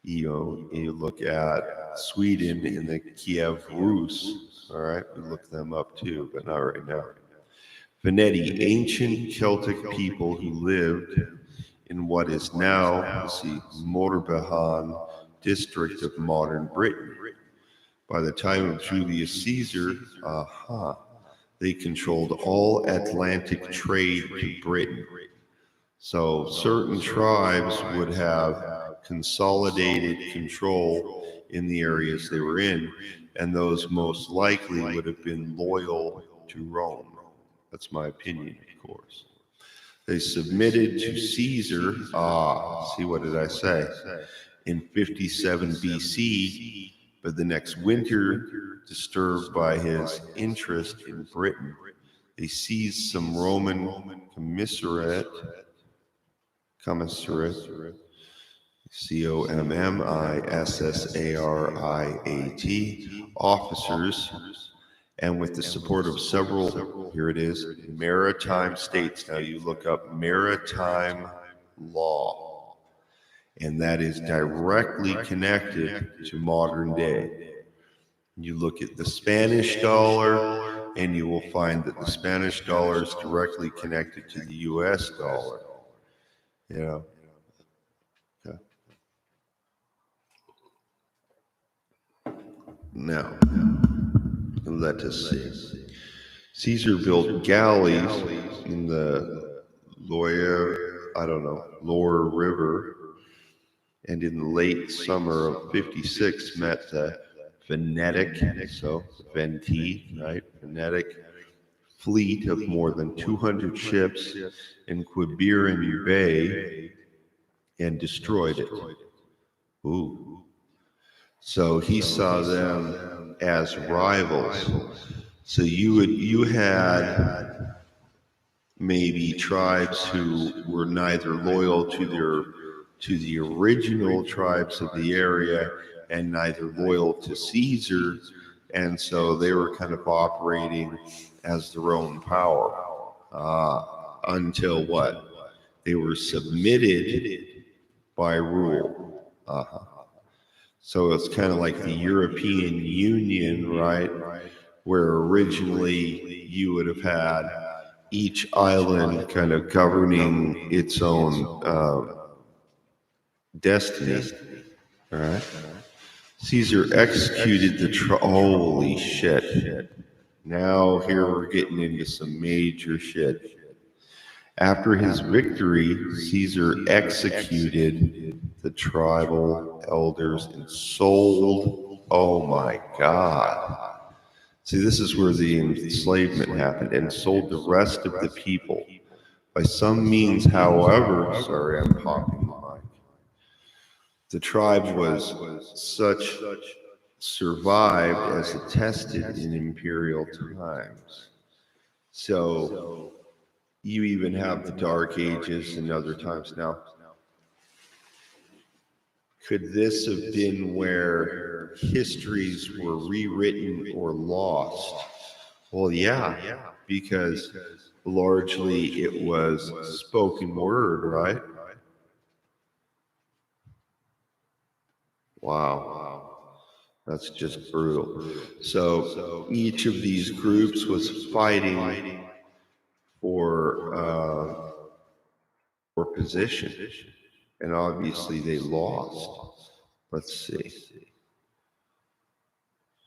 You know, you look at Sweden and the Kiev Rus, all right? We look them up too, but not right now. Veneti, ancient Celtic people who lived in what is now, Morbihan district of modern Britain. By the time of Julius Caesar, they controlled all Atlantic trade to Britain. So certain tribes would have consolidated control in the areas they were in, and those most likely would have been loyal to Rome. That's my opinion, of course. They submitted to Caesar, see, what did I say? In 57 BC, but the next winter, disturbed by his interest in Britain, they seized some Roman commissariat, COMMISSARIAT, officers, and with the support of several, here it is, maritime states. Now you look up maritime law, and that is directly connected to modern day. You look at the Spanish dollar, and you will find that the Spanish dollar is directly connected to the US dollar. Yeah. Okay. Now, let us see. Caesar built galleys in the Lower River, and in the late summer of 56 met the Venetic fleet of more than 200 ships in Quiberon Bay and destroyed it. Ooh. So he saw them as rivals. So you had maybe tribes who were neither loyal to the original tribes of the area and neither loyal to Caesar, and so they were kind of operating as their own power until what? They were submitted by rule. So it's kind of like the European Union, right? Where originally you would have had each island kind of governing its own destiny. All right. Caesar executed the holy shit. Now here we're getting into some major shit. After his victory, Caesar executed the tribal elders and sold, oh my God. See, this is where the enslavement happened, and sold the rest of the people. By some means, however, sorry, I'm popping the mic. The tribe was such survived as attested in imperial times. So you even have the Dark Ages and other times. Now, could this have been where histories were rewritten or lost? Well, yeah, because largely it was spoken word, right? Wow, that's just brutal. So each of these groups was fighting for position, and obviously they lost. Let's see.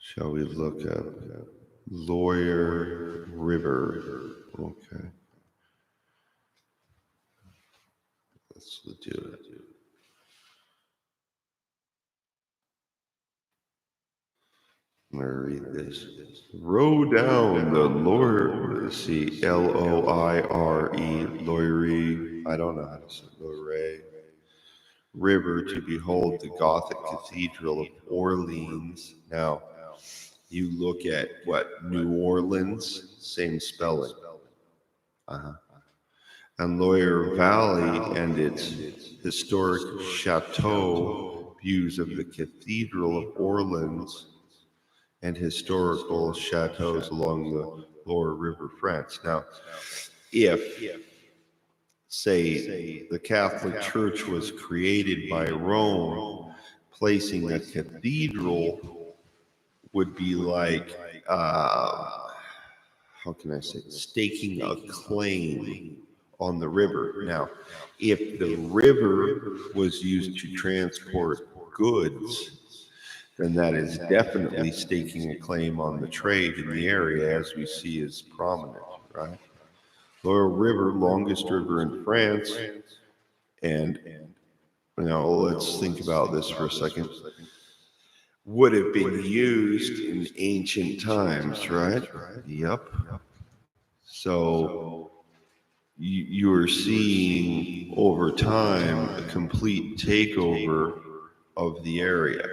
Shall we look up Lawyer River? Okay. Let's do it. I'm going to read this. Row down the lawyer, let's see, Loire, Loire, I don't know how to say Loire, river to behold the Gothic Cathedral of Orleans. Now, you look at what? New Orleans, same spelling. And Loire Valley and its historic chateau, views of the Cathedral of Orleans, and historical chateaus along the Loire River, France. Now, if, say, the Catholic Church was created by Rome, placing a cathedral would be like, how can I say, staking a claim on the river. Now, if the river was used to transport goods, then that is definitely staking a claim on the trade in the area, as we see is prominent, right? Loire River, longest river in France, and now let's think about this for a second, would have been used in ancient times, right? Yep. So you're seeing over time a complete takeover of the area.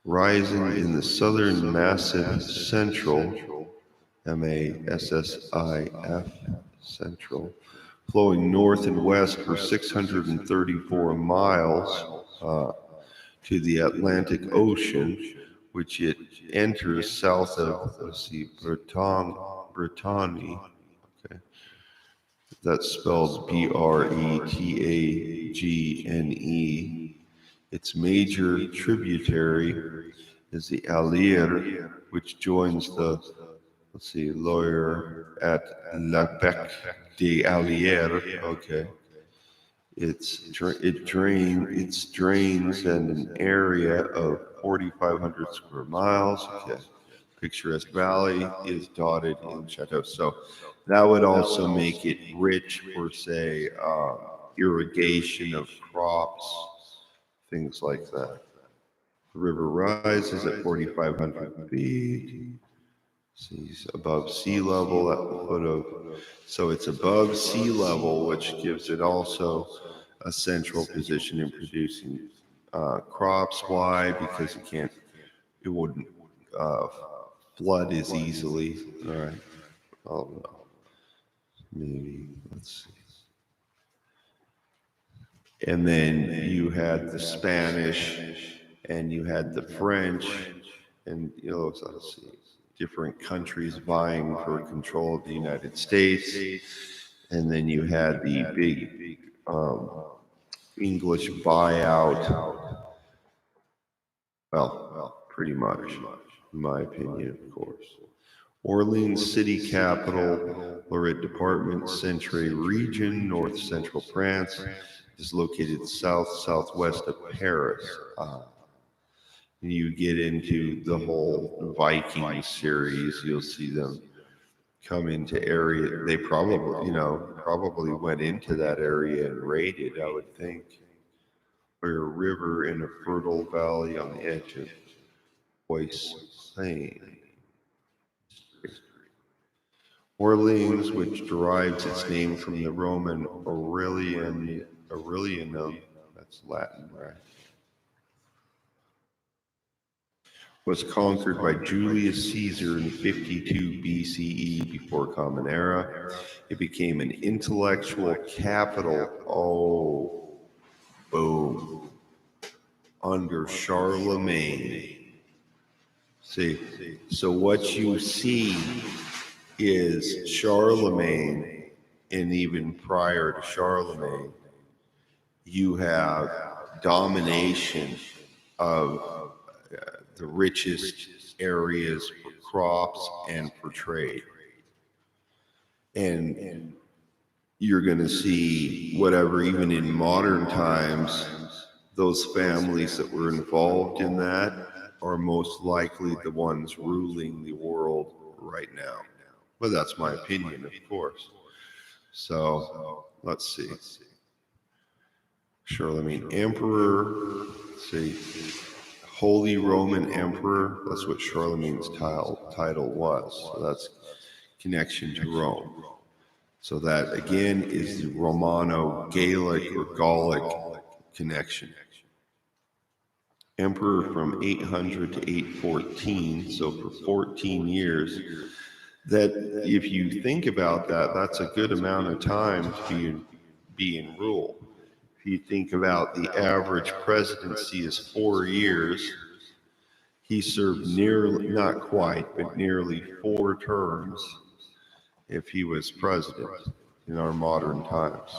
Rising in the southern massif central, Massif central, flowing north and west for 634 miles to the Atlantic Ocean, which it enters south of, let's see, Brittany. Okay. That's spelled Bretagne. Its major tributary is the Allier, which joins the, let's see, Loire at La Bec de Allier. Okay. It drains and an area of 4,500 square miles. Okay. Picturesque valley is dotted in chateaus. So that would also make it rich for, say, irrigation of crops, things like that. The river rises at 4,500 feet. Seas above sea level at the foot of, so it's above sea level, which gives it also a central position in producing crops. Why? Because it wouldn't flood as easily. All right. Oh no. Maybe, let's see. And then you had the Spanish and you had the French, and let's see, different countries vying for control of the United States. And then you had the big English buyout. Well, pretty much, in my opinion, of course. Orleans city capital, Lorette department, Centre region, north central France, is located southwest of Paris. You get into the whole Viking series, you'll see them come into area. They probably went into that area and raided, I would think. Where a river in a fertile valley on the edge of Oise Plain. Orleans, which derives its name from the Roman Aurelianum, that's Latin, right? Was conquered by Julius Caesar in 52 BCE before Common Era. It became an intellectual capital, boom, under Charlemagne. See, so what you see is Charlemagne, and even prior to Charlemagne, you have domination of the richest areas for crops and for trade. And you're going to see whatever, even in modern times, those families that were involved in that are most likely the ones ruling the world right now. Well, that's my opinion, of course. So let's see. Charlemagne Emperor, see, Holy Roman Emperor, that's what Charlemagne's title was. So that's connection to Rome. So that again is the Romano-Gaelic or Gallic connection. Emperor from 800 to 814, so for 14 years. That if you think about that, that's a good amount of time to be in rule. If you think about the average presidency is 4 years, he served nearly, not quite, but nearly 4 terms if he was president in our modern times.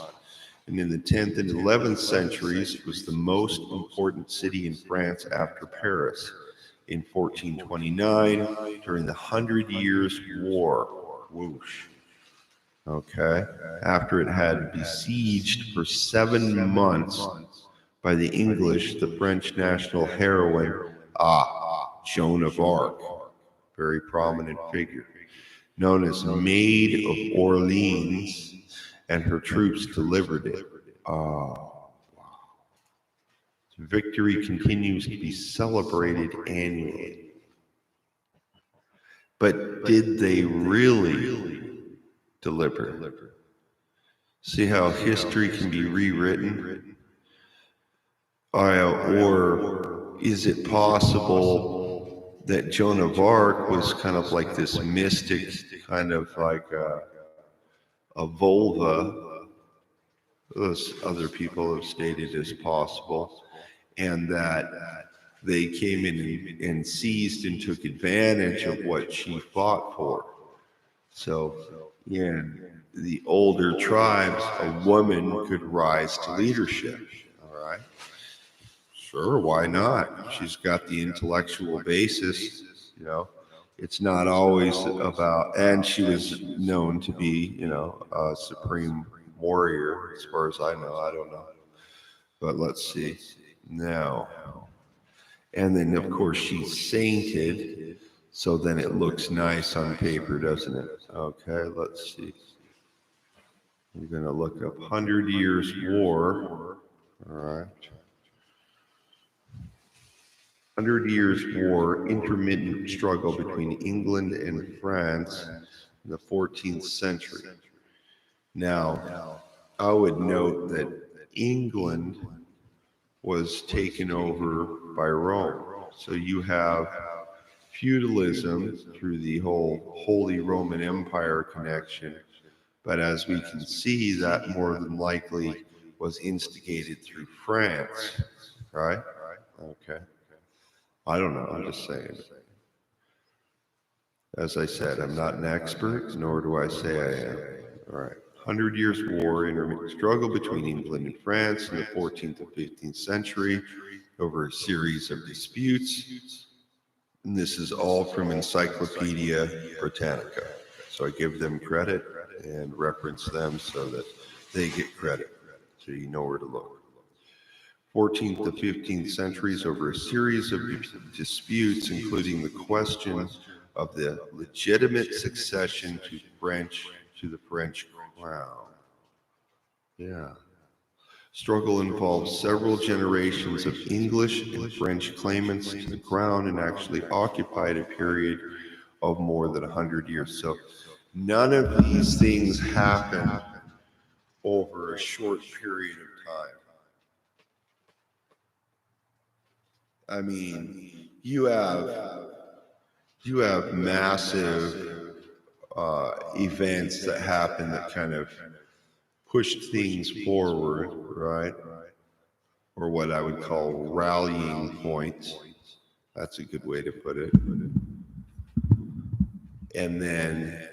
And in the 10th and 11th centuries, it was the most important city in France after Paris. In 1429, during the 100 Years' War, whoosh, okay, after it had besieged for 7 months by the English the French national heroine, Joan of Arc, very prominent figure, known as Maid of Orleans, and her troops delivered it. Victory continues to be celebrated annually. But did they really deliver? See how history can be rewritten? Or is it possible that Joan of Arc was kind of like this mystic, kind of like a vulva, as other people have stated as possible, and that they came in and seized and took advantage of what she fought for. So in the older tribes, a woman could rise to leadership. All right. Sure, why not? She's got the intellectual basis, you know. It's not always about, and she was known to be, a supreme warrior, as far as I know. I don't know. But let's see. Now, and then of course she's sainted, so then it looks nice on paper, doesn't it? Okay, let's see. We're going to look up 100 Years' War. All right. 100 Years' War, intermittent struggle between England and France in the 14th century. Now, I would note that England was taken over by Rome. So you have feudalism through the whole Holy Roman Empire connection. But as we can see, that more than likely was instigated through France, right? Okay. I don't know, I'm just saying. As I said, I'm not an expert, nor do I say I am. All right. 100 Years' War, intermittent struggle between England and France in the 14th and 15th century over a series of disputes. And this is all from Encyclopedia Britannica. So I give them credit and reference them so that they get credit, so you know where to look. 14th to 15th centuries over a series of disputes, including the question of the legitimate succession to the French crown. Yeah. Struggle involved several generations of English and French claimants to the crown and actually occupied a period of more than 100 years. So none of these things happen over a short period of time. I mean, you have massive events that happen that kind of pushed things forward, right? Or what I would call rallying points. That's a good way to put it. And then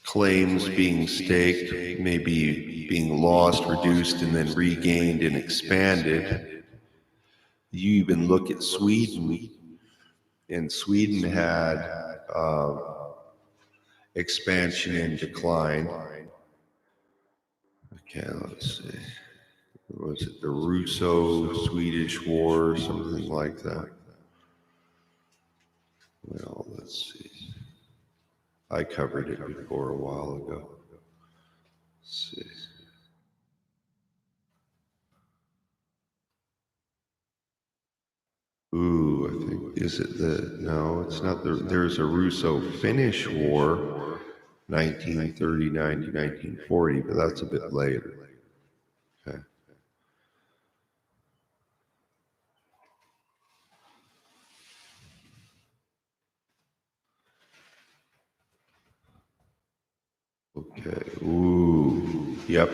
claims being staked, maybe being lost, reduced, and then regained and expanded. You even look at Sweden, and Sweden had expansion and decline. Okay, let's see. Was it the Russo-Swedish War or something like that? Well, let's see. I covered it before a while ago. Let's see. Ooh, I think, is it no, it's not there's a Russo-Finnish War, 1939 to 1940, but that's a bit later. Okay. Okay, ooh, yep.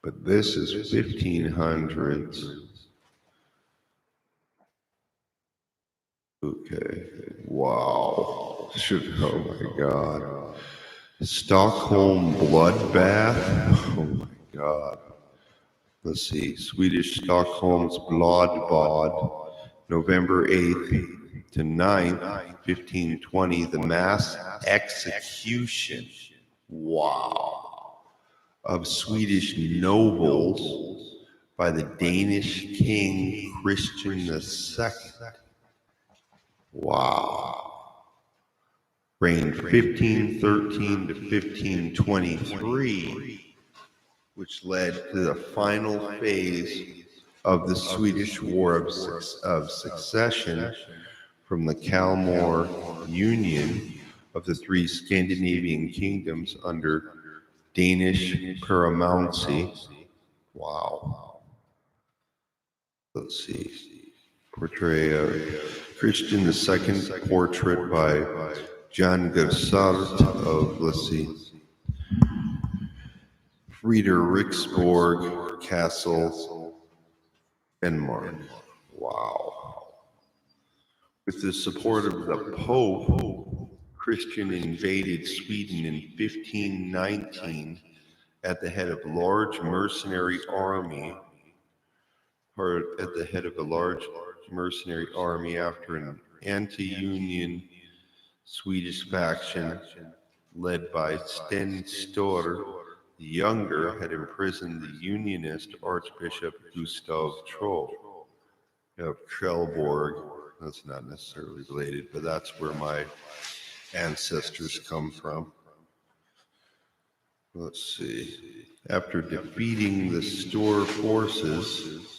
But this is 1500s. Okay, wow. Oh my God. Stockholm bloodbath? Oh my God. Let's see, Swedish Stockholm's Blodbad, November 8th to 9th, 1520, the mass execution Wow. Of Swedish nobles by the Danish king Christian II. Wow. Reigned 1513 to 1523, which led to the final phase of the Swedish War of Succession from the Kalmar Union of the three Scandinavian kingdoms under Danish paramountcy. Wow. Let's see. Portray of Christian II portrait by John Gersart of, let's see, Frederiksborg Castle, Denmark. Wow. With the support of the Pope, Christian invaded Sweden in 1519 at the head of a large mercenary army, after an anti-Union Swedish faction led by Sten Sture the Younger had imprisoned the Unionist Archbishop Gustav Troll of Trelleborg. That's not necessarily related, but that's where my ancestors come from. Let's see. After defeating the Sture forces,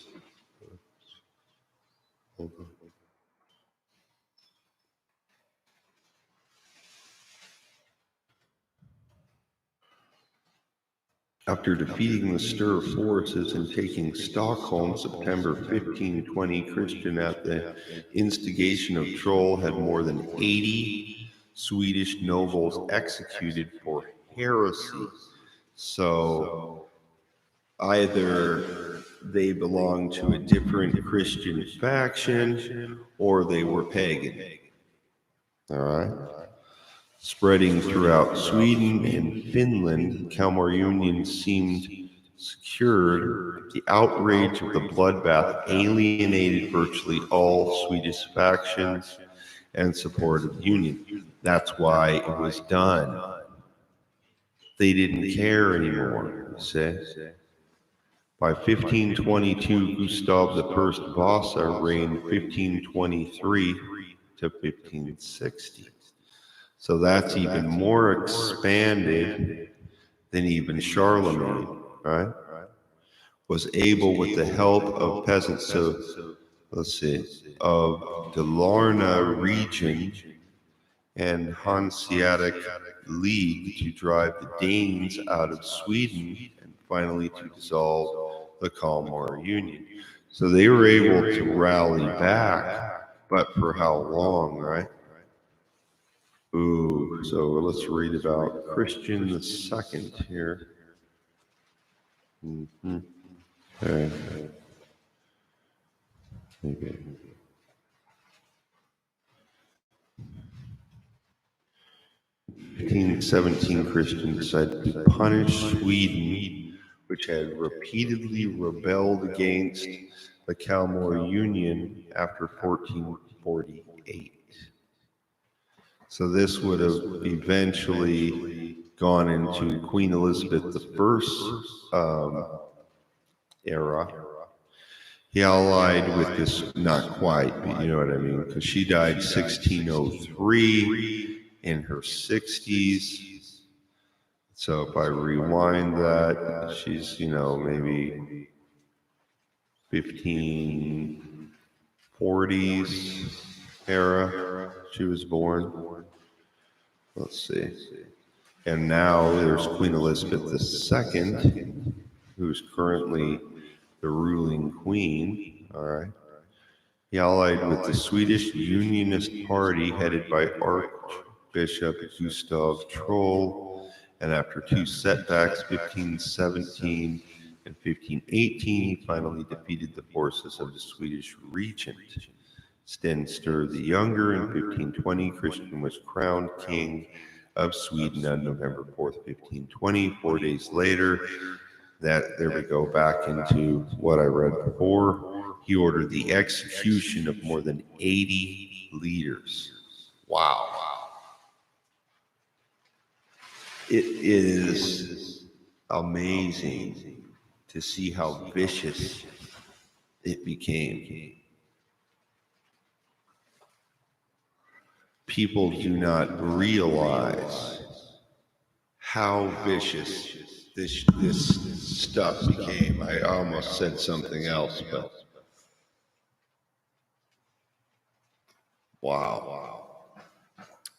and taking Stockholm, September 1520, Christian, at the instigation of Troll, had more than 80 Swedish nobles executed for heresy. So either they belonged to a different Christian faction or they were pagan. All right. Spreading throughout Sweden and Finland, the Kalmar Union seemed secured. The outrage of the bloodbath alienated virtually all Swedish factions and supported the Union. That's why it was done. They didn't care anymore, see? By 1522, Gustav I Vasa reigned 1523 to 1560. So that's even more expanded than even Charlemagne, right? Was able, with the help of peasants, so let's see, of Dalarna region and Hanseatic League to drive the Danes out of Sweden and finally to dissolve the Kalmar Union. So they were able to rally back, but for how long, right? Ooh, so let's read about Christian II here. Okay. 1517, Christian decided to punish Sweden, which had repeatedly rebelled against the Kalmar Union after 1448. So this would have eventually gone into Queen Elizabeth I era. He allied with this, not quite, but you know what I mean, because she died 1603 in her 60s. So if I rewind that, she's, maybe 1540s era she was born. Let's see. And now there's Queen Elizabeth II, who's currently the ruling queen. All right. He allied with the Swedish Unionist Party headed by Archbishop Gustav Troll, and after two setbacks, 1517 and 1518, he finally defeated the forces of the Swedish regent. Sten Sture the Younger in 1520, Christian was crowned king of Sweden on November 4th, 1520. 4 days later, there we go back into what I read before. He ordered the execution of more than 80 leaders. Wow. It is amazing to see how vicious it became. People do not realize how vicious this stuff became. I almost said something else, but wow.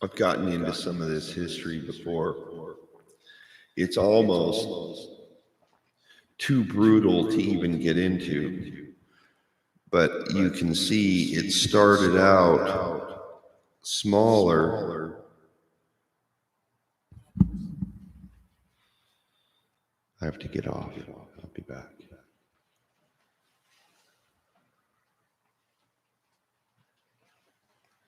I've gotten into some of this history before. It's almost too brutal to even get into. But you can see it started out smaller. I have to get off. I'll be back.